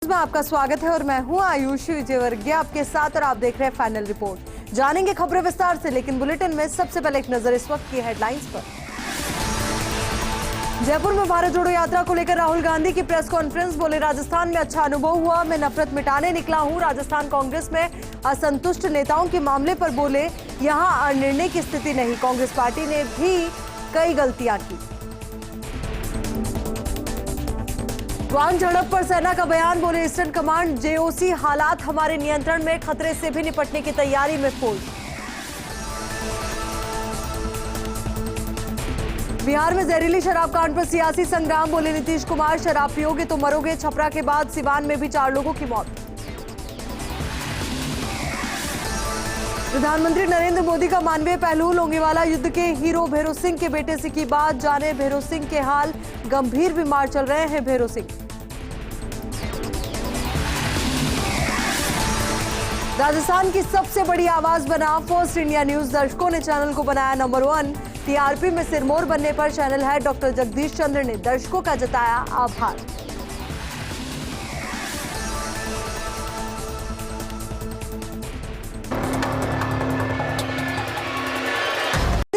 में आपका स्वागत है और मैं हूं आयुषी विजयवर्गीय आपके साथ और आप देख रहे हैं फाइनल रिपोर्ट। जानेंगे खबरें विस्तार से, लेकिन बुलेटिन में सबसे पहले एक नजर इस वक्त की हेडलाइंस पर। जयपुर में भारत जोड़ो यात्रा को लेकर राहुल गांधी की प्रेस कॉन्फ्रेंस। बोले, राजस्थान में अच्छा अनुभव हुआ, मैं नफरत मिटाने निकला हूं। राजस्थान कांग्रेस में असंतुष्ट नेताओं के मामले पर बोले, यहां अनिर्णय की स्थिति नहीं, कांग्रेस पार्टी ने भी कई गलतियां की। वाहन झड़प पर सेना का बयान। बोले, ईस्टर्न कमांड जेओसी हालात हमारे नियंत्रण में, खतरे से भी निपटने की तैयारी में फोर्स। बिहार में जहरीली शराब कांड पर सियासी संग्राम। बोले नीतीश कुमार, शराब पियोगे तो मरोगे। छपरा के बाद सिवान में भी 4 लोगों की मौत। प्रधानमंत्री नरेंद्र मोदी का मानवीय पहलू। लोंगेवाला युद्ध के हीरो भैरो सिंह के बेटे से की बात। जाने भैरो सिंह के हाल, गंभीर बीमार चल रहे हैं भैरो सिंह। राजस्थान की सबसे बड़ी आवाज बना फर्स्ट इंडिया न्यूज। दर्शकों ने चैनल को बनाया नंबर 1। टीआरपी में सिरमौर बनने पर चैनल हेड डॉक्टर जगदीश चंद्र ने दर्शकों का जताया आभार।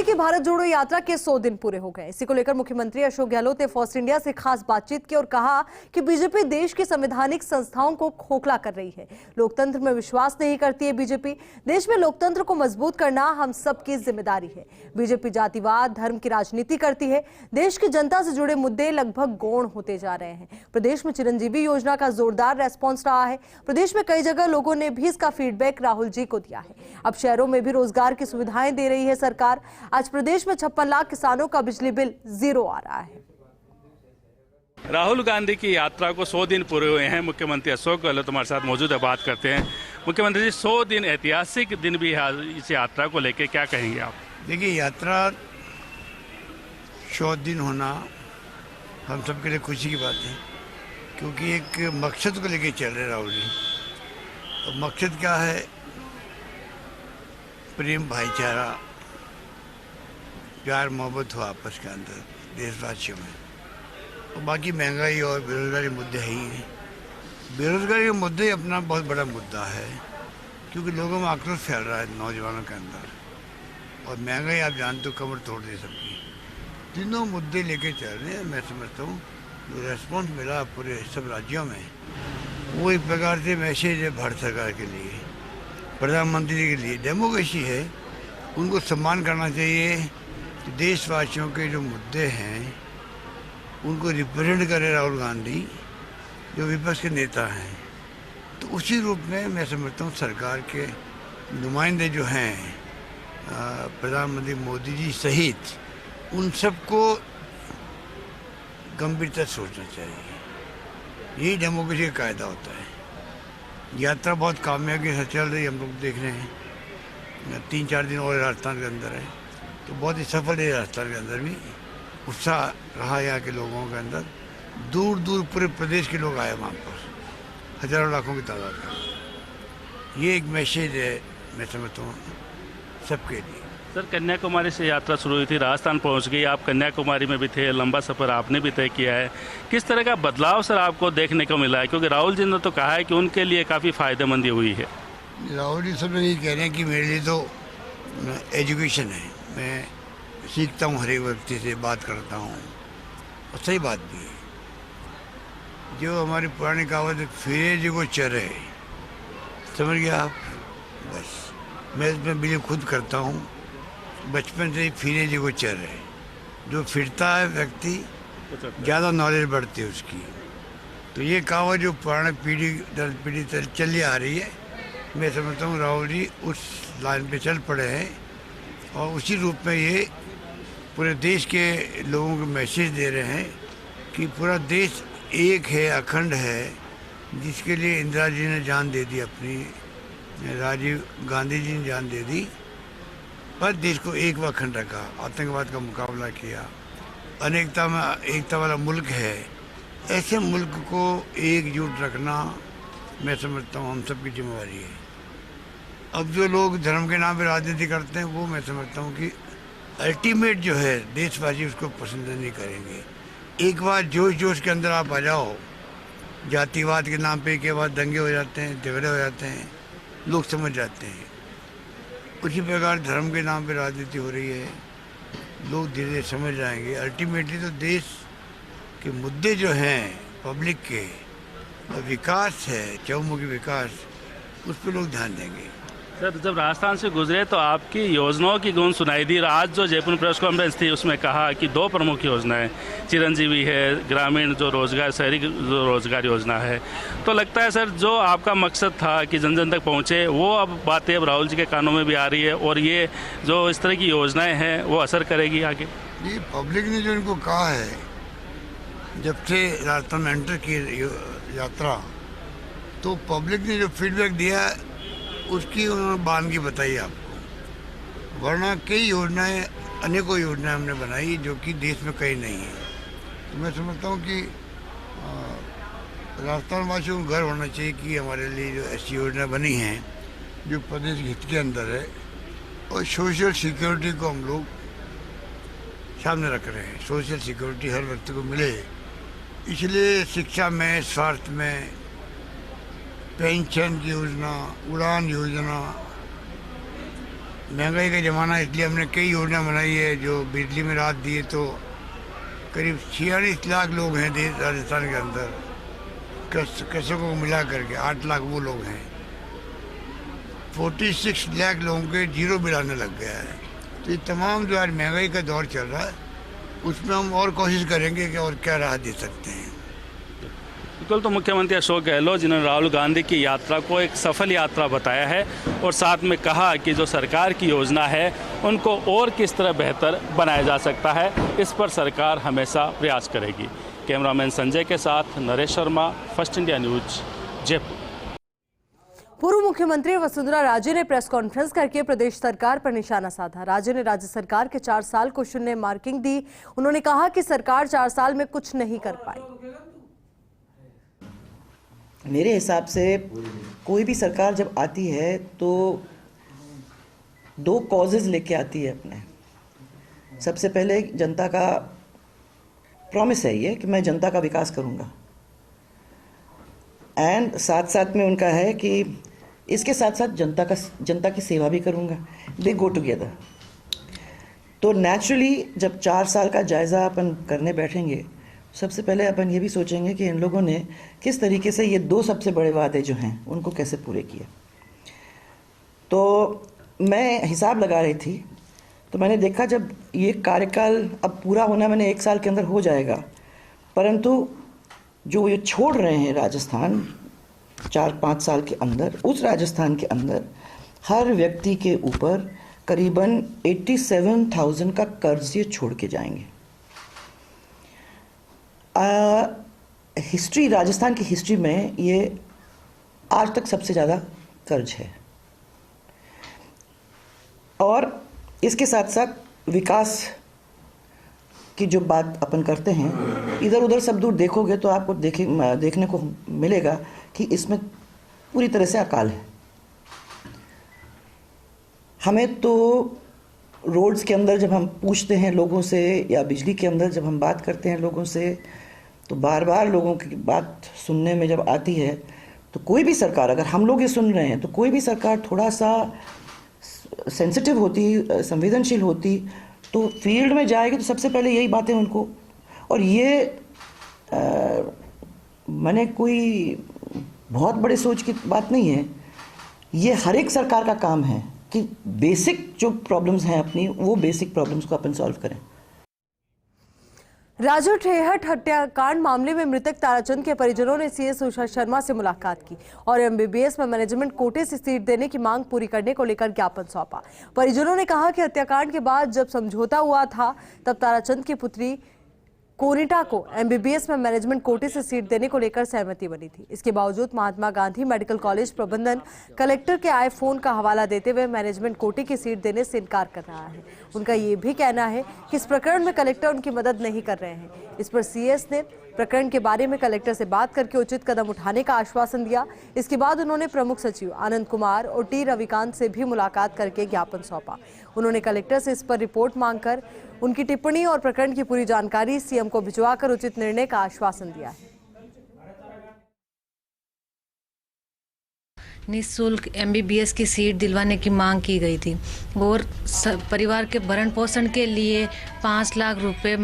कि भारत जोड़ो यात्रा के 100 दिन पूरे हो गए। इसी को लेकर मुख्यमंत्री अशोक गहलोत ने फर्स्ट इंडिया से खास बातचीत की और कहा कि बीजेपी देश की संवैधानिक संस्थाओं को खोखला कर रही है, लोकतंत्र में विश्वास नहीं करती है। बीजेपी देश में लोकतंत्र को मजबूत करना हम सबकी जिम्मेदारी है। बीजेपी जातिवाद, धर्म की राजनीति करती है। देश की जनता से जुड़े मुद्दे लगभग गौण होते जा रहे हैं। प्रदेश में चिरंजीवी योजना का जोरदार रेस्पॉन्स रहा है। प्रदेश में कई जगह लोगों ने भी इसका फीडबैक राहुल जी को दिया है। अब शहरों में भी रोजगार की सुविधाएं दे रही है सरकार। आज प्रदेश में 56 लाख किसानों का बिजली बिल 0 आ रहा है। राहुल गांधी की यात्रा को 100 दिन पूरे हुए हैं। मुख्यमंत्री अशोक गहलोत हमारे साथ मौजूद है, बात करते हैं। मुख्यमंत्री जी, 100 दिन ऐतिहासिक दिन भी है, इस यात्रा को लेकर क्या कहेंगे आप? देखिए, यात्रा 100 दिन होना हम सबके लिए खुशी की बात है, क्योंकि एक मकसद को लेकर चल रहे राहुल जी। तो मकसद क्या है? प्रेम, भाईचारा, प्यार मोहब्बत हो आपस के अंदर देशवासियों में। और बाकी महंगाई और बेरोजगारी मुद्दे है ही नहीं। बेरोजगारी का मुद्दे ही अपना बहुत बड़ा मुद्दा है, क्योंकि लोगों में आक्रोश फैल रहा है नौजवानों के अंदर, और महंगाई आप जानते हो कमर तोड़ दे सबकी। तीनों मुद्दे लेके चल रहे हैं। मैं समझता हूँ जो रेस्पॉन्स मिला पूरे सब राज्यों में, वो एक प्रकार से मैसेज है भारत सरकार के लिए, प्रधानमंत्री के लिए। डेमोक्रेसी है, उनको सम्मान करना चाहिए। देशवासियों के जो मुद्दे हैं उनको रिप्रेजेंट करे राहुल गांधी, जो विपक्ष के नेता हैं। तो उसी रूप में मैं समझता हूँ सरकार के नुमाइंदे जो हैं, प्रधानमंत्री मोदी जी सहित, उन सबको गंभीरता से सोचना चाहिए। यही डेमोक्रेसी का कायदा होता है। यात्रा बहुत कामयाबी से चल रही है, हम लोग देख रहे हैं। 3-4 दिन और राजस्थान के अंदर है, तो बहुत ही सफल है। राजस्थान के अंदर भी उत्साह रहा यहाँ के लोगों के अंदर। दूर दूर पूरे प्रदेश के लोग आए वहाँ पर, हजारों लाखों की तादाद में। ये एक मैसेज है, मैं समझता हूँ, सबके लिए। सर, कन्याकुमारी से यात्रा शुरू हुई थी, राजस्थान पहुंच गई, आप कन्याकुमारी में भी थे, लंबा सफर आपने भी तय किया है। किस तरह का बदलाव सर आपको देखने को मिला है? क्योंकि राहुल जी ने तो कहा है कि उनके लिए काफ़ी फायदेमंद हुई है। राहुल जी सब ये कह रहे हैं कि मेरे लिए तो एजुकेशन है, मैं सीखता हूँ, हर एक व्यक्ति से बात करता हूँ, और सही बात भी है। जो हमारी पुरानी कहावत है, फिरे जी को चरे, समझ गया आप? बस मैं इसमें बिलीव खुद करता हूँ। बचपन से ही फिरे जी को चरे, जो फिरता है व्यक्ति ज़्यादा नॉलेज बढ़ती है उसकी। तो ये कहावत जो पुराने पीढ़ी दर पीढ़ी चली आ रही है, मैं समझता हूँ राहुल जी उस लाइन पे चल पड़े हैं, और उसी रूप में ये पूरे देश के लोगों को मैसेज दे रहे हैं कि पूरा देश एक है, अखंड है, जिसके लिए इंदिरा जी ने जान दे दी अपनी, राजीव गांधी जी ने जान दे दी, पर देश को एक व अखंड रखा, आतंकवाद का मुकाबला किया। अनेकता में एकता वाला मुल्क है। ऐसे मुल्क को एकजुट रखना मैं समझता हूँ हम सबकी जिम्मेवारी है। अब जो लोग धर्म के नाम पे राजनीति करते हैं, वो मैं समझता हूँ कि अल्टीमेट जो है देशवासी उसको पसंद नहीं करेंगे। एक बार जोश जोश के अंदर आप आ जाओ जातिवाद के नाम पे के बाद दंगे हो जाते हैं, झगड़े हो जाते हैं, लोग समझ जाते हैं। उसी प्रकार धर्म के नाम पे राजनीति हो रही है, लोग धीरे धीरे समझ जाएंगे। अल्टीमेटली तो देश के मुद्दे जो हैं पब्लिक के, विकास है, चहुमुखी विकास, उस पर लोग ध्यान देंगे। सर, जब राजस्थान से गुजरे तो आपकी योजनाओं की गूंज सुनाई दी। आज जो जयपुर प्रेस कॉन्फ्रेंस थी उसमें कहा कि 2 प्रमुख योजनाएं, चिरंजीवी है, ग्रामीण जो रोजगार, शहरी जो रोजगार योजना है। तो लगता है सर, जो आपका मकसद था कि जन जन तक पहुंचे, वो अब बातें अब राहुल जी के कानों में भी आ रही है, और ये जो इस तरह की योजनाएं हैं वो असर करेगी आगे। ये पब्लिक ने जो इनको कहा है, जब से राजस्थान में एंटर की यात्रा, तो पब्लिक ने जो फीडबैक दिया उसकी उन्होंने बानगी बताई आपको। वरना कई योजनाएं, अनेकों योजनाएं हमने बनाई जो कि देश में कहीं नहीं है। तो मैं समझता हूँ कि राजस्थान वासियों को गर्व होना चाहिए कि हमारे लिए जो ऐसी योजना बनी हैं जो प्रदेश के हित के अंदर है, और सोशल सिक्योरिटी को हम लोग सामने रख रहे हैं। सोशल सिक्योरिटी हर व्यक्ति को मिले, इसलिए शिक्षा में, स्वास्थ्य में, पेंशन की योजना, उड़ान योजना, महंगाई का ज़माना, इसलिए हमने कई योजना बनाई है जो बिजली में राहत दिए। तो करीब 46 लाख लोग हैं देश राजस्थान के अंदर, कृषकों को मिला करके 8 लाख वो लोग हैं। 46 लाख लोगों के जीरो बिल आने लग गया है। तो ये तमाम जो आज महंगाई का दौर चल रहा है, उसमें हम और कोशिश करेंगे कि और क्या राहत दे सकते हैं। बिल्कुल, तो मुख्यमंत्री अशोक गहलोत जिन्होंने राहुल गांधी की यात्रा को एक सफल यात्रा बताया है, और साथ में कहा कि जो सरकार की योजना है उनको और किस तरह बेहतर बनाया जा सकता है, इस पर सरकार हमेशा प्रयास करेगी। कैमरामैन संजय के साथ Naresh Sharma, first India news, Jaipur. पूर्व मुख्यमंत्री वसुंधरा राजे ने प्रेस कॉन्फ्रेंस करके प्रदेश सरकार पर निशाना साधा। राजे ने राज्य सरकार के 4 साल को शून्य मार्किंग दी। उन्होंने कहा कि सरकार 4 साल में कुछ नहीं कर पाई। मेरे हिसाब से कोई भी सरकार जब आती है तो 2 कॉजेज लेके आती है अपने। सबसे पहले जनता का प्रॉमिस है ये कि मैं जनता का विकास करूंगा, एंड साथ साथ में उनका है कि इसके साथ साथ जनता की सेवा भी करूंगा। दे गो टुगेदर। तो नेचुरली जब 4 साल का जायज़ा अपन करने बैठेंगे, सबसे पहले अपन ये भी सोचेंगे कि इन लोगों ने किस तरीके से ये 2 सबसे बड़े वादे जो हैं उनको कैसे पूरे किए। तो मैं हिसाब लगा रही थी, तो मैंने देखा जब ये कार्यकाल अब पूरा होना, मैंने 1 साल के अंदर हो जाएगा, परंतु जो ये छोड़ रहे हैं राजस्थान 4-5 साल के अंदर, उस राजस्थान के अंदर हर व्यक्ति के ऊपर करीबन 87,000 का कर्ज ये छोड़ के जाएंगे। हिस्ट्री, राजस्थान की हिस्ट्री में ये आज तक सबसे ज़्यादा कर्ज है। और इसके साथ साथ विकास की जो बात अपन करते हैं, इधर उधर सब दूर देखोगे तो आपको देखने को मिलेगा कि इसमें पूरी तरह से अकाल है। हमें तो रोड्स के अंदर जब हम पूछते हैं लोगों से, या बिजली के अंदर जब हम बात करते हैं लोगों से, तो बार बार लोगों की बात सुनने में जब आती है, तो कोई भी सरकार, अगर हम लोग ये सुन रहे हैं, तो कोई भी सरकार थोड़ा सा सेंसिटिव होती, संवेदनशील होती, तो फील्ड में जाएगी तो सबसे पहले यही बातें उनको। और ये मैंने कोई बहुत बड़े सोच की बात नहीं है, ये हर एक सरकार का काम है कि बेसिक जो प्रॉब्लम्स हैं अपनी, वो बेसिक प्रॉब्लम्स को अपन सॉल्व करें। राजू ठेहट हत्याकांड मामले में मृतक ताराचंद के परिजनों ने सीएस उषा शर्मा से मुलाकात की और एमबीबीएस में मैनेजमेंट कोटे से सीट देने की मांग पूरी करने को लेकर ज्ञापन सौंपा। परिजनों ने कहा कि हत्याकांड के बाद जब समझौता हुआ था, तब ताराचंद की पुत्री कोनिटा को एमबीबीएस में मैनेजमेंट कोटे से सीट देने को लेकर सहमति बनी थी। इसके बावजूद महात्मा गांधी मेडिकल कॉलेज प्रबंधन कलेक्टर के आए फोन का हवाला देते हुए मैनेजमेंट कोटे की सीट देने से इनकार कर रहा है। उनका ये भी कहना है कि इस प्रकरण में कलेक्टर उनकी मदद नहीं कर रहे हैं। इस पर सीएस ने प्रकरण के बारे में कलेक्टर से बात करके उचित कदम उठाने का आश्वासन दिया। इसके बाद उन्होंने प्रमुख सचिव आनंद कुमार और टी रविकांत से भी मुलाकात करके ज्ञापन सौंपा। उन्होंने कलेक्टर से इस पर रिपोर्ट मांगकर उनकी टिप्पणी और प्रकरण की पूरी जानकारी सीएम को भिजवाकर उचित निर्णय का आश्वासन दिया है। निःशुल्क MBBS की सीट दिलवाने की मांग की गई थी और परिवार के भरण पोषण के लिए 5 लाख रुपए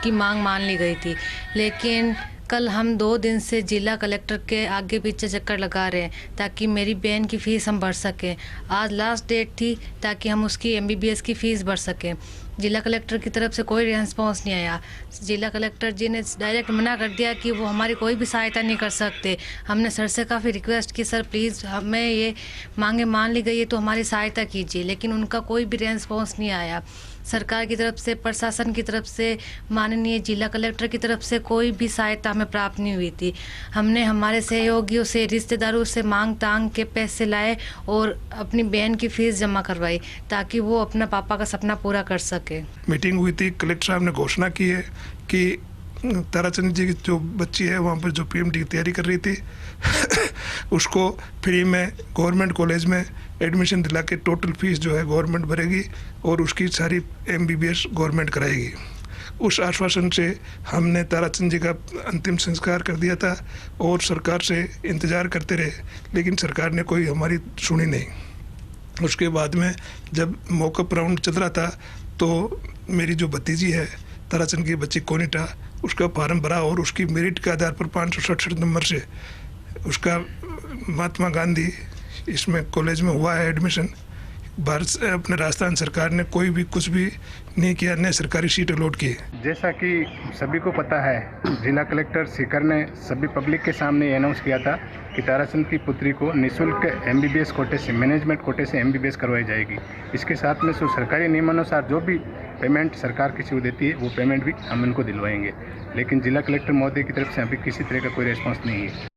की मांग मान ली गई थी। लेकिन कल हम 2 दिन से जिला कलेक्टर के आगे पीछे चक्कर लगा रहे हैं ताकि मेरी बहन की फ़ीस हम भर सकें। आज लास्ट डेट थी ताकि हम उसकी MBBS की फ़ीस भर सकें। जिला कलेक्टर की तरफ से कोई रिस्पॉन्स नहीं आया। जिला कलेक्टर जी ने डायरेक्ट मना कर दिया कि वो हमारी कोई भी सहायता नहीं कर सकते। हमने सर से काफ़ी रिक्वेस्ट की, सर प्लीज़ हमें ये मांगे मान ली गई है तो हमारी सहायता कीजिए, लेकिन उनका कोई भी रिस्पॉन्स नहीं आया। सरकार की तरफ से, प्रशासन की तरफ से, माननीय जिला कलेक्टर की तरफ से कोई भी सहायता हमें प्राप्त नहीं हुई थी। हमने हमारे सहयोगियों से, रिश्तेदारों से मांग तांग के पैसे लाए और अपनी बहन की फ़ीस जमा करवाई ताकि वो अपना पापा का सपना पूरा कर सके। मीटिंग हुई थी, कलेक्टर साहब ने घोषणा की है कि ताराचंद जी की जो बच्ची है वहाँ पर जो PMT की तैयारी कर रही थी उसको फ्री में गवर्नमेंट कॉलेज में एडमिशन दिला के टोटल फीस जो है गवर्नमेंट भरेगी और उसकी सारी MBBS गवर्नमेंट कराएगी। उस आश्वासन से हमने ताराचंद जी का अंतिम संस्कार कर दिया था और सरकार से इंतज़ार करते रहे, लेकिन सरकार ने कोई हमारी सुनी नहीं। उसके बाद में जब मॉकअप राउंड चल रहा था तो मेरी जो भतीजी है ताराचंद की बच्ची कोनिटा, उसका फार्म भरा और उसकी मेरिट के आधार पर 567 नंबर से उसका महात्मा गांधी इसमें कॉलेज में हुआ है एडमिशन। भारत अपने राजस्थान सरकार ने कोई भी कुछ भी नहीं किया, न सरकारी सीट अलॉट की। जैसा कि सभी को पता है, जिला कलेक्टर सीकर ने सभी पब्लिक के सामने अनाउंस किया था कि ताराचंद की पुत्री को निःशुल्क MBBS कोटे से, मैनेजमेंट कोटे से MBBS करवाई जाएगी। इसके साथ में सरकारी नियमानुसार जो भी पेमेंट सरकार किसी को देती है वो पेमेंट भी हम उनको दिलवाएंगे, लेकिन जिला कलेक्टर महोदय की तरफ से अभी किसी तरह का कोई रिस्पॉन्स नहीं है।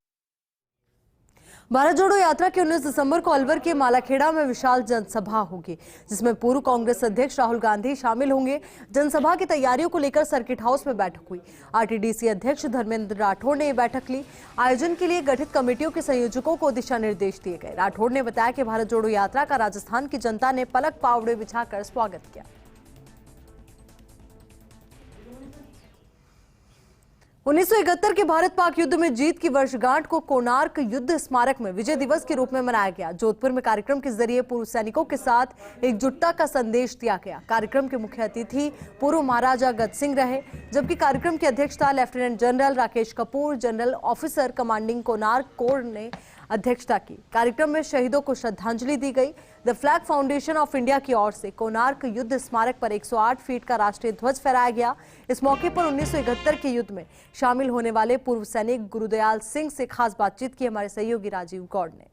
भारत जोड़ो यात्रा के 19 दिसंबर को अलवर के मालाखेड़ा में विशाल जनसभा होगी, जिसमें पूर्व कांग्रेस अध्यक्ष राहुल गांधी शामिल होंगे। जनसभा की तैयारियों को लेकर सर्किट हाउस में बैठक हुई। RTDC अध्यक्ष धर्मेंद्र राठौड़ ने बैठक ली। आयोजन के लिए गठित कमेटियों के संयोजकों को दिशा निर्देश दिए गए। राठौड़ ने बताया कि भारत जोड़ो यात्रा का राजस्थान की जनता ने पलक पावड़े बिछाकर स्वागत किया। 1971 के भारत पाक युद्ध में जीत की वर्षगांठ को कोणार्क युद्ध स्मारक में विजय दिवस के रूप में मनाया गया। जोधपुर में कार्यक्रम के जरिए पूर्व सैनिकों के साथ एकजुटता का संदेश दिया गया। कार्यक्रम के मुख्य अतिथि पूर्व महाराजा गज सिंह रहे, जबकि कार्यक्रम की अध्यक्षता lieutenant general Rakesh Kapoor, general officer commanding Konark core ने अध्यक्षता की। कार्यक्रम में शहीदों को श्रद्धांजलि दी गई। The flag foundation of India की ओर से कोणार्क युद्ध स्मारक पर 108 फीट का राष्ट्रीय ध्वज फहराया गया। इस मौके पर 1971 के युद्ध में शामिल होने वाले पूर्व सैनिक गुरुदयाल सिंह से खास बातचीत की हमारे सहयोगी राजीव गौड़ ने।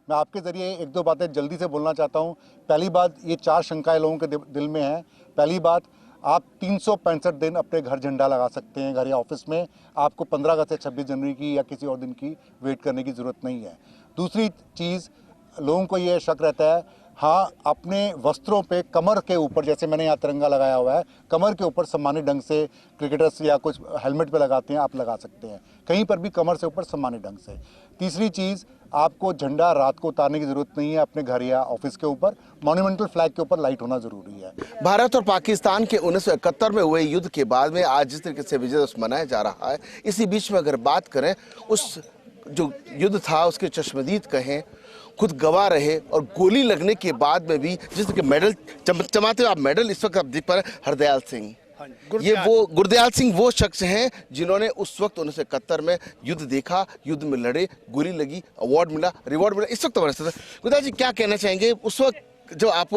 मैं आपके जरिए एक दो बातें जल्दी से बोलना चाहता हूं। पहली बात, ये 4 शंकाएं लोगों के दिल में है। पहली बात, आप 365 दिन अपने घर झंडा लगा सकते हैं, घर या ऑफिस में। आपको 15 अगस्त या 26 जनवरी की या किसी और दिन की वेट करने की ज़रूरत नहीं है। दूसरी चीज़, लोगों को ये शक रहता है, हाँ, अपने वस्त्रों पे कमर के ऊपर, जैसे मैंने यहाँ तिरंगा लगाया हुआ है, कमर के ऊपर सम्मानित ढंग से क्रिकेटर्स या कुछ हेलमेट पे लगाते हैं, आप लगा सकते हैं। कहीं पर भी कमर से ऊपर सम्मानित ढंग से। तीसरी चीज़, आपको झंडा रात को उतारने की जरूरत नहीं है। अपने घर या ऑफिस के ऊपर मॉन्यूमेंटल फ्लैग के ऊपर लाइट होना जरूरी है। भारत और पाकिस्तान के 1971 में हुए युद्ध के बाद में आज जिस तरीके से विजय दिवस मनाया जा रहा है, इसी बीच में अगर बात करें, उस जो युद्ध था उसके चश्मदीद कहें, खुद गवाह रहे और गोली लगने के बाद में भी जिस तरह के मेडल चमाते हुए आप मेडल इस वक्त आप देख पा रहे हैं, हरदयाल सिंह, ये वो गुरदयाल सिंह वो शख्स हैं जिन्होंने उस वक्त 1971 में युद्ध देखा, युद्ध में लड़े, गोली लगी, अवार्ड मिला, रिवॉर्ड मिला। इस वक्त हमारे साथ गुरदयाल जी, क्या कहना चाहेंगे? उस वक्त जब आप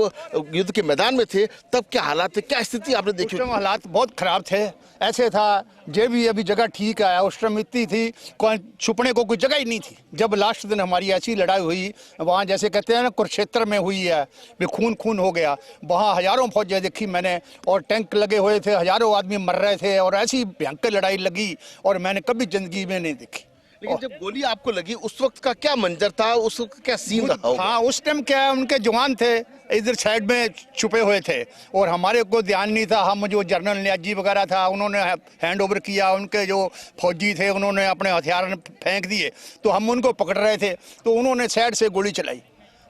युद्ध के मैदान में थे तब क्या हालात थे, क्या स्थिति आपने देखी? उस टाइम हालात बहुत खराब थे। ऐसे था जे भी अभी जगह ठीक आया, उस टाइम इतनी थी कोई छुपने को कोई जगह ही नहीं थी। जब लास्ट दिन हमारी ऐसी लड़ाई हुई वहाँ, जैसे कहते हैं ना, कुरुक्षेत्र में हुई है, खून खून हो गया। वहाँ हजारों फौजें देखी मैंने और टैंक लगे हुए थे, हजारों आदमी मर रहे थे और ऐसी भयंकर लड़ाई लगी और मैंने कभी जिंदगी में नहीं देखी। लेकिन जब गोली आपको लगी उस वक्त का क्या मंजर था, उस वक्त क्या सीन रहा होगा? हाँ, उस टाइम क्या, उनके जवान थे इधर साइड में छुपे हुए थे और हमारे को ध्यान नहीं था। हम जो जनरल न्याजी वगैरह था उन्होंने हैंड ओवर किया, उनके जो फौजी थे उन्होंने अपने हथियार फेंक दिए, तो हम उनको पकड़ रहे थे, तो उन्होंने साइड से गोली चलाई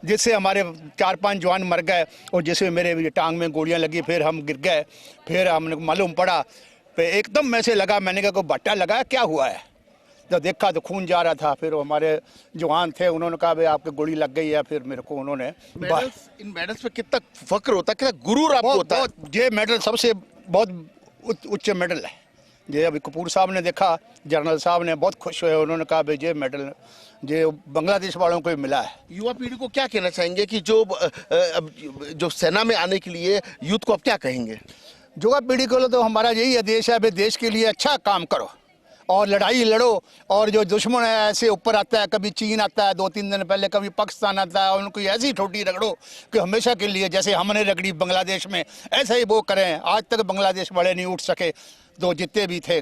जिससे हमारे 4-5 जवान मर गए और जैसे मेरे टांग में गोलियाँ लगी, फिर हम गिर गए। फिर हमने मालूम पड़ा, फिर एकदम में से लगा, मैंने कहा कोई बट्टा लगा, क्या हुआ है? जब देखा तो खून जा रहा था। फिर हमारे जवान थे, उन्होंने कहा भाई आपकी गोली लग गई है। फिर मेरे को उन्होंने इन मेडल्स पे कितना फक्र होता है, कितना गुरूर आपको होता है? ये मेडल सबसे बहुत उच्च मेडल है। ये अभी कपूर साहब ने देखा, जनरल साहब ने बहुत खुश हुए, उन्होंने कहा भाई ये मेडल ये बांग्लादेश वालों को भी मिला है। युवा पीढ़ी को क्या कहना चाहेंगे कि जो सेना में आने के लिए यूथ को आप क्या कहेंगे? युवा पीढ़ी को तो हमारा यही आदेश है भाई देश के लिए अच्छा काम करो और लड़ाई लड़ो। और जो दुश्मन है ऐसे ऊपर आता है, कभी चीन आता है 2-3 दिन पहले, कभी पाकिस्तान आता है, उनको ऐसी ठोटी रगड़ो कि हमेशा के लिए जैसे हमने रगड़ी बांग्लादेश में, ऐसा ही वो करें। आज तक बांग्लादेश वाले नहीं उठ सके, तो जितने भी थे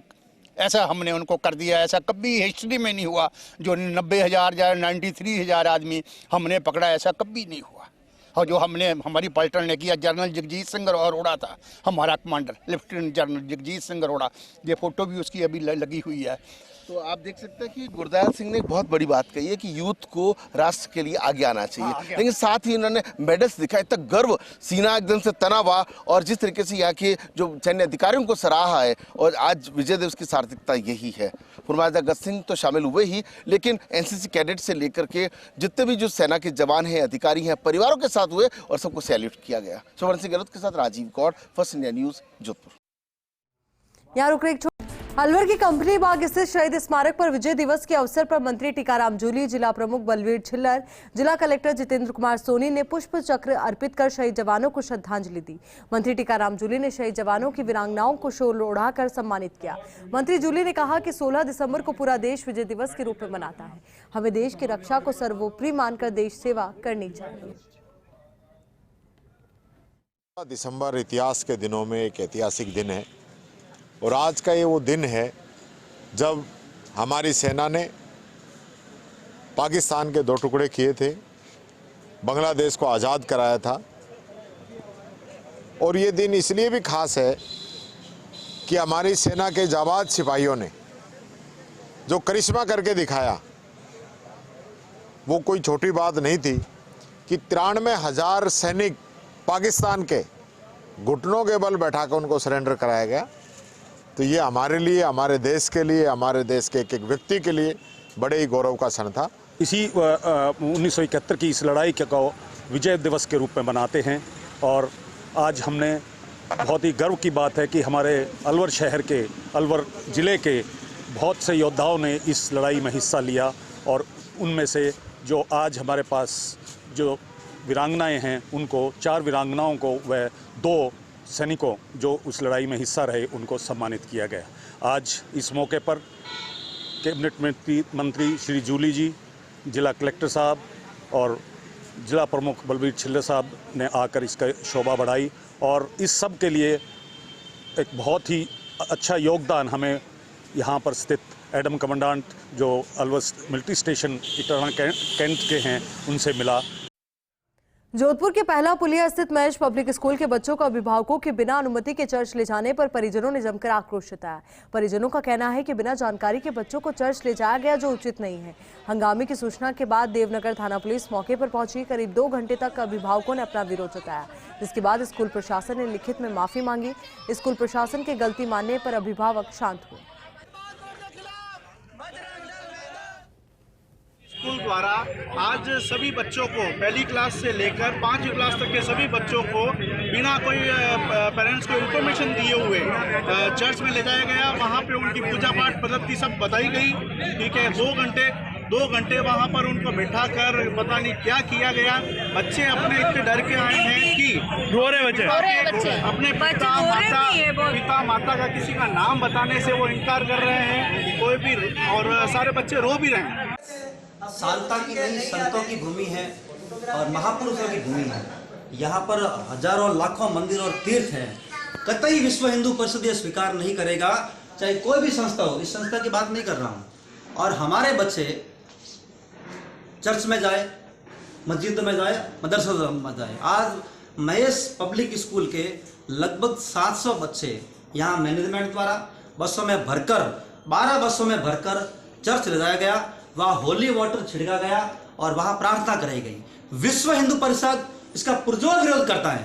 ऐसा हमने उनको कर दिया। ऐसा कभी हिस्ट्री में नहीं हुआ। जो 90,000 या 93,000 आदमी हमने पकड़ा, ऐसा कभी नहीं हुआ। और जो हमने हमारी पलटन ने किया, जनरल जगजीत सिंह अरोड़ा था हमारा commander, lieutenant general Jagjit Singh Arora. ये फोटो भी उसकी अभी लगी हुई है। तो आप देख सकते हैं कि गुरदयाल सिंह ने एक बहुत बड़ी बात कही है कि यूथ को राष्ट्र के लिए आगे आना चाहिए, लेकिन साथ ही इन्होंने मेडल्स दिखाए, इतना गर्व, सीना एकदम से तना हुआ। और जिस तरीके से यहाँ के जो सैन्य अधिकारियों को सराहा है, और आज विजय दिवस की सार्थकता यही है। फुरमादा गज सिंह तो शामिल हुए ही, लेकिन एनसीसी कैडेट से लेकर के जितने भी जो सेना के जवान हैं, अधिकारी हैं, परिवारों के साथ हुए और सबको सैल्यूट किया गया। स्वर्ण सिंह गहलोत के साथ Rajiv Gaur, first India news, Jodhpur. यहाँ रुक रहे अलवर की कंपनी बाग स्थित शहीद स्मारक पर विजय दिवस के अवसर पर मंत्री टीकाराम जूली, जिला प्रमुख बलवीर छिल्लर, जिला कलेक्टर जितेंद्र कुमार सोनी ने पुष्प चक्र अर्पित कर शहीद जवानों को श्रद्धांजलि दी। मंत्री टीकाराम जूली ने शहीद जवानों की वीरांगनाओं को शॉल ओढ़ाकर सम्मानित किया। मंत्री जूली ने कहा कि 16 दिसंबर को पूरा देश विजय दिवस के रूप में मनाता है। हमें देश की रक्षा को सर्वोपरि मानकर देश सेवा करनी चाहिए। दिसंबर इतिहास के दिनों में एक ऐतिहासिक दिन है, और आज का ये वो दिन है जब हमारी सेना ने पाकिस्तान के 2 टुकड़े किए थे, बांग्लादेश को आज़ाद कराया था। और ये दिन इसलिए भी खास है कि हमारी सेना के जाबाज सिपाहियों ने जो करिश्मा करके दिखाया, वो कोई छोटी बात नहीं थी कि 93,000 सैनिक पाकिस्तान के घुटनों के बल बैठाकर उनको सरेंडर कराया गया। तो ये हमारे लिए, हमारे देश के लिए, हमारे देश के एक एक व्यक्ति के लिए बड़े ही गौरव का क्षण था। इसी 1971 की इस लड़ाई को विजय दिवस के रूप में मनाते हैं। और आज हमने बहुत ही गर्व की बात है कि हमारे अलवर शहर के, अलवर ज़िले के बहुत से योद्धाओं ने इस लड़ाई में हिस्सा लिया। और उनमें से जो आज हमारे पास जो वीरांगनाएं हैं, उनको 4 वीरांगनाओं को व 2 सैनिकों जो उस लड़ाई में हिस्सा रहे, उनको सम्मानित किया गया। आज इस मौके पर कैबिनेट मंत्री श्री जूली जी, जिला कलेक्टर साहब और जिला प्रमुख बलवीर छिल्लर साहब ने आकर इसका शोभा बढ़ाई। और इस सब के लिए एक बहुत ही अच्छा योगदान हमें यहाँ पर स्थित एडम कमांडेंट जो अलवर मिलिट्री स्टेशन इटारना कैंट के हैं, उनसे मिला। जोधपुर के पहला पुलिया स्थित महेश पब्लिक स्कूल के बच्चों को अभिभावकों के बिना अनुमति के चर्च ले जाने पर परिजनों ने जमकर आक्रोश जताया। परिजनों का कहना है कि बिना जानकारी के बच्चों को चर्च ले जाया गया, जो उचित नहीं है। हंगामे की सूचना के बाद देवनगर थाना पुलिस मौके पर पहुंची। करीब 2 घंटे तक अभिभावकों ने अपना विरोध जताया, जिसके बाद स्कूल प्रशासन ने लिखित में माफी मांगी। स्कूल प्रशासन की गलती मानने पर अभिभावक शांत हुए। स्कूल द्वारा आज सभी बच्चों को पहली क्लास से लेकर 5वीं क्लास तक के सभी बच्चों को बिना कोई पेरेंट्स को इन्फॉर्मेशन दिए हुए चर्च में ले जाया गया। वहाँ पे उनकी पूजा पाठ पद्धति सब बताई गई, ठीक है। 2 घंटे वहाँ पर उनको बैठा कर पता नहीं क्या किया गया। बच्चे अपने इतने डर के आए हैं कि रो रहे बच्चे अपने पिता माता का किसी का नाम बताने से वो इनकार कर रहे हैं कोई भी, और सारे बच्चे रो भी रहे हैं। शांता की नहीं, संतों की भूमि है और महापुरुषों की भूमि है। यहाँ पर हजारों लाखों मंदिर और तीर्थ हैं। कतई विश्व हिंदू परिषद ये स्वीकार नहीं करेगा, चाहे कोई भी संस्था हो। इस संस्था की बात नहीं कर रहा हूँ। और हमारे बच्चे चर्च में जाए, मस्जिद में जाए, मदरसा में जाए। आज महेश पब्लिक स्कूल के लगभग 700 बच्चे यहाँ मैनेजमेंट द्वारा बसों में भरकर, 12 बसों में भरकर चर्च ले जाया गया। वहाँ होली वाटर छिड़का गया और वहाँ प्रार्थना कराई गई। विश्व हिंदू परिषद इसका पुरजोर विरोध करता है।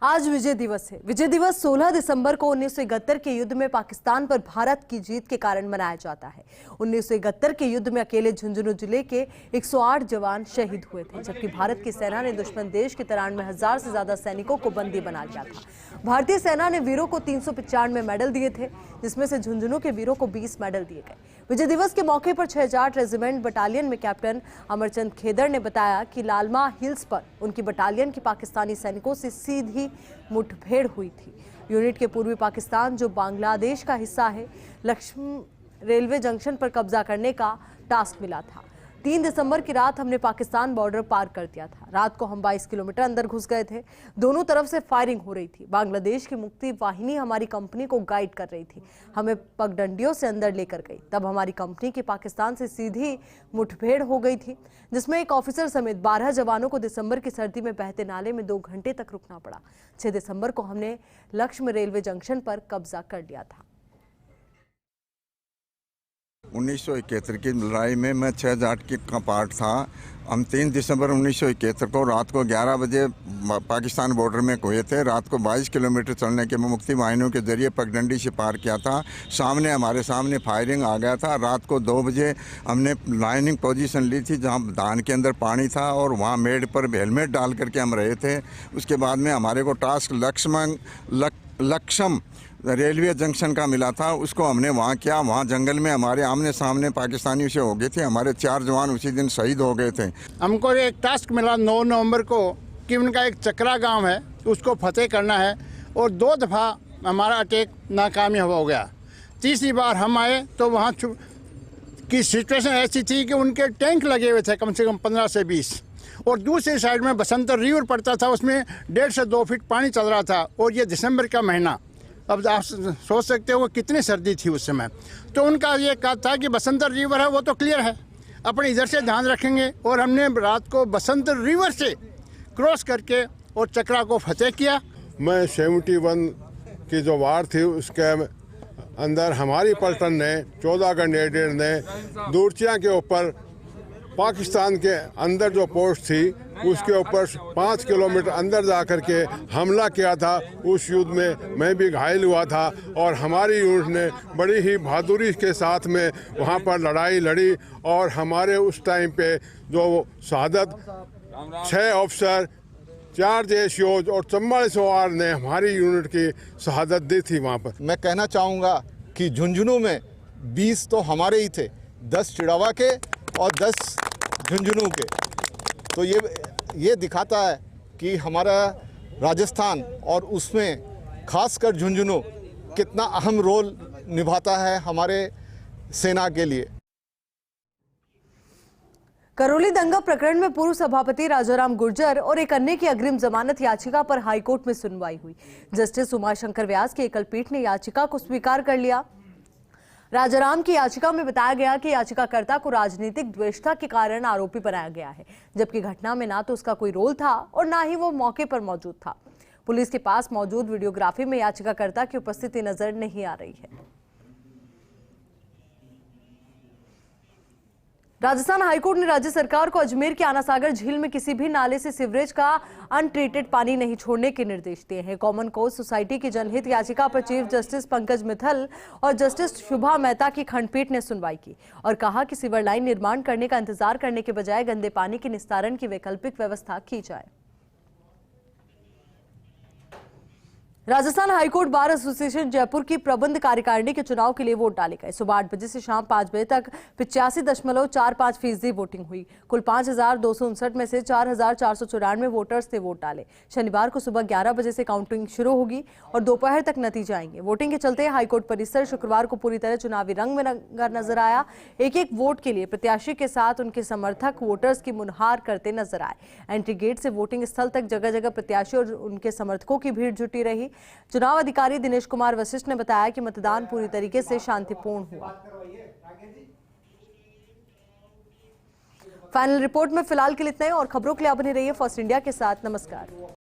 आज विजय दिवस है। विजय दिवस 16 दिसंबर को 1971 के युद्ध में पाकिस्तान पर भारत की जीत के कारण मनाया जाता है। 1971 के युद्ध में अकेले झुंझुनू जिले के 108 जवान शहीद हुए थे, जबकि भारत की सेना ने दुश्मन देश के 93,000 से ज्यादा सैनिकों को बंदी बना लिया था। भारतीय सेना ने वीरों को 395 मेडल दिए थे, जिसमें से झुंझुनू के वीरों को 20 मेडल दिए गए। विजय दिवस के मौके पर 6 जाट रेजिमेंट बटालियन में कैप्टन अमरचंद खेदर ने बताया कि लालमा हिल्स पर उनकी बटालियन की पाकिस्तानी सैनिकों से सीधी मुठभेड़ हुई थी। यूनिट के पूर्वी पाकिस्तान, जो बांग्लादेश का हिस्सा है, लक्ष्म रेलवे जंक्शन पर कब्जा करने का टास्क मिला था। 3 दिसंबर की रात हमने पाकिस्तान बॉर्डर पार कर दिया था। रात को हम 22 किलोमीटर अंदर घुस गए थे। दोनों तरफ से फायरिंग हो रही थी। बांग्लादेश की मुक्ति वाहिनी हमारी कंपनी को गाइड कर रही थी, हमें पगडंडियों से अंदर लेकर गई। तब हमारी कंपनी की पाकिस्तान से सीधी मुठभेड़ हो गई थी, जिसमें एक ऑफिसर समेत 12 जवानों को दिसंबर की सर्दी में बहते नाले में 2 घंटे तक रुकना पड़ा। 6 दिसंबर को हमने लक्ष्म रेलवे जंक्शन पर कब्जा कर लिया था। 1971 की लड़ाई में मैं 6 जाट का पार्ट था। हम 3 दिसंबर 1971 को रात को 11 बजे पाकिस्तान बॉर्डर में खोए थे। रात को 22 किलोमीटर चलने के मुक्ति वाहिनियों के जरिए पगडंडी से पार किया था। हमारे सामने फायरिंग आ गया था। रात को 2 बजे हमने लाइनिंग पोजीशन ली थी, जहां धान के अंदर पानी था, और वहां मेड पर हेलमेट डाल करके हम रहे थे। उसके बाद में हमारे को टास्क लक्ष्म रेलवे जंक्शन का मिला था। उसको हमने वहाँ किया। वहाँ जंगल में हमारे आमने सामने पाकिस्तानियों से हो गए थे। हमारे 4 जवान उसी दिन शहीद हो गए थे। हमको एक टास्क मिला 9 नवंबर को कि उनका एक चक्रा गांव है, उसको फतेह करना है, और 2 दफ़ा हमारा अटैक नाकामयाब हो गया। तीसरी बार हम आए तो वहाँ की सिचुएशन ऐसी थी कि उनके टैंक लगे हुए थे, कम से कम 15 से 20, और दूसरी साइड में बसंतर रिवर पड़ता था, उसमें 1.5 से 2 फीट पानी चल रहा था। और ये दिसंबर का महीना, अब आप सोच सकते हो कितनी सर्दी थी उस समय। तो उनका ये कहा था कि बसंतर रिवर है वो तो क्लियर है, अपने इधर से ध्यान रखेंगे। और हमने रात को बसंतर रिवर से क्रॉस करके और चक्रा को फतेह किया। मैं 71 की जो वार थी उसके अंदर हमारी पलटन ने 14 कैंडिडेट ने दूरचिया के ऊपर पाकिस्तान के अंदर जो पोस्ट थी उसके ऊपर 5 किलोमीटर अंदर जा कर के हमला किया था। उस युद्ध में मैं भी घायल हुआ था, और हमारी यूनिट ने बड़ी ही बहादुरी के साथ में वहाँ पर लड़ाई लड़ी। और हमारे उस टाइम पे जो शहादत 6 ऑफिसर, 4 देश योद्धा और 44 वार ने हमारी यूनिट की शहादत दी थी वहाँ पर। मैं कहना चाहूँगा कि झुंझुनू में 20 तो हमारे ही थे, 10 चिड़ावा के और 10 झुंझुनू के। तो ये दिखाता है कि हमारा राजस्थान और उसमें खासकर झुंझुनू कितना अहम रोल निभाता है हमारे सेना के लिए। करौली दंगा प्रकरण में पूर्व सभापति राजाराम गुर्जर और एक अन्य की अग्रिम जमानत याचिका पर हाईकोर्ट में सुनवाई हुई। जस्टिस उमाशंकर व्यास की एकल पीठ ने याचिका को स्वीकार कर लिया। राजाराम की याचिका में बताया गया कि याचिकाकर्ता को राजनीतिक द्वेषता के कारण आरोपी बनाया गया है, जबकि घटना में ना तो उसका कोई रोल था और ना ही वो मौके पर मौजूद था। पुलिस के पास मौजूद वीडियोग्राफी में याचिकाकर्ता की उपस्थिति नजर नहीं आ रही है। राजस्थान हाईकोर्ट ने राज्य सरकार को अजमेर के आनासागर झील में किसी भी नाले से सीवरेज का अनट्रीटेड पानी नहीं छोड़ने के निर्देश दिए हैं। कॉमन कॉज सोसाइटी की जनहित याचिका पर चीफ जस्टिस पंकज मित्तल और जस्टिस शुभा मेहता की खंडपीठ ने सुनवाई की और कहा कि सीवर लाइन निर्माण करने का इंतजार करने के बजाय गंदे पानी के निस्तारण की वैकल्पिक व्यवस्था की जाए। Rajasthan high court bar association Jaipur की प्रबंध कार्यकारिणी के चुनाव के लिए वोट डाले गए। सुबह 8 बजे से शाम 5 बजे तक 85.45% वोटिंग हुई। कुल 5,259 में से 4,494 वोटर्स ने वोट डाले। शनिवार को सुबह 11 बजे से काउंटिंग शुरू होगी और दोपहर तक नतीजे आएंगे। वोटिंग के चलते हाईकोर्ट परिसर शुक्रवार को पूरी तरह चुनावी रंग में नजर आया। एक वोट के लिए प्रत्याशी के साथ उनके समर्थक वोटर्स की मुनहार करते नजर आए। एंट्री गेट से वोटिंग स्थल तक जगह जगह प्रत्याशी और उनके समर्थकों की भीड़ जुटी रही। चुनाव अधिकारी दिनेश कुमार वशिष्ठ ने बताया कि मतदान पूरी तरीके से शांतिपूर्ण हुआ। फाइनल रिपोर्ट में फिलहाल के लिए इतना ही और खबरों के लिए आप बने रहिए फर्स्ट इंडिया के साथ। नमस्कार।